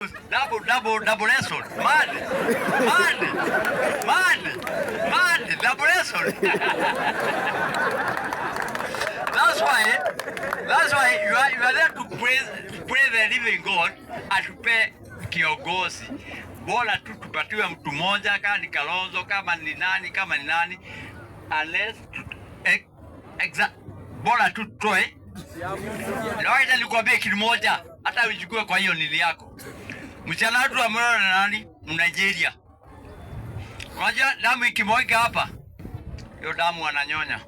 Double lesson. Mad, double lesson. That's why you are there to pray the living God atupe kiongozi. Bora tu tupatiwe mtu mmoja, kama ni Kalonzo, kama ni nani, unless bora tu toe. Nawaita nikwambie kitu moja, hata ujichukue kwa hiyo nili yako. Mchana wetu ameona na nani? Nigeria. Unajua damu ikimwagika hapa, hiyo damu ananyonya.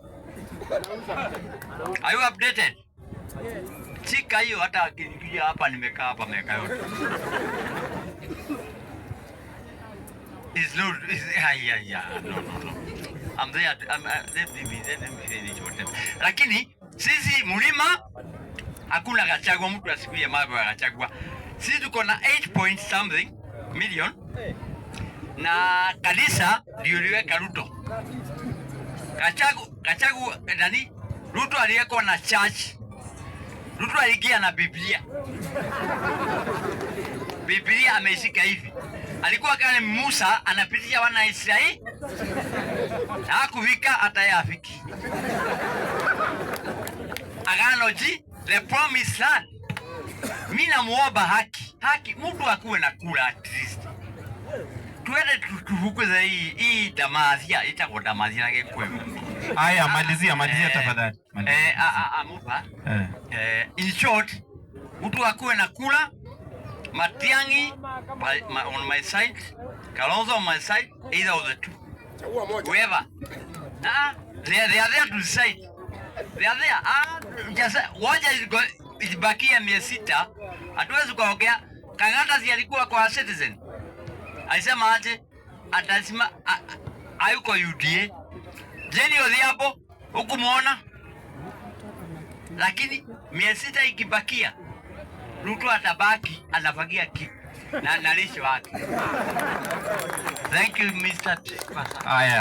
Are you updated? Chika hiyo hata akinikia hapa nimekaa hapa miaka yote. No. I'm there. Let me finish whatever. Lakini sisi mlima hakuna Gachagua, mtu asikie mambo ya Gachagua. Sisi tuko na 8 point something million na kanisa ndio liweka Ruto. Gachagua nani? Ruto aliyeko na church. Ruto aliingia na Biblia. Biblia ameishika hivi. Alikuwa kama Musa anapitisha wana Israeli. Hakufika hata yafiki. Agano ji, the promised land. Mimi namuomba haki, mtu akuwe na kula at least. Tuende tuvukuze hii damazia, itakuwa damazia yake kwema. Haya, malizia tafadhali. Amupa. In short, mtu akuwe na kula. Matiang'i on my side, Kalonzo on my side, either of the two. Whoever. They are there to decide. They are there. Just waja ibakia 600, hatuwezi kuongea. Kang'ata si alikuwa kwa Citizen. Alisema aje? Atasema hayuko UDA. Jeni Odhiambo hukumuona? Lakini 600 ikibakia, Ruto atabaki anafagia kitu na nalisho wake. Thank you Mr.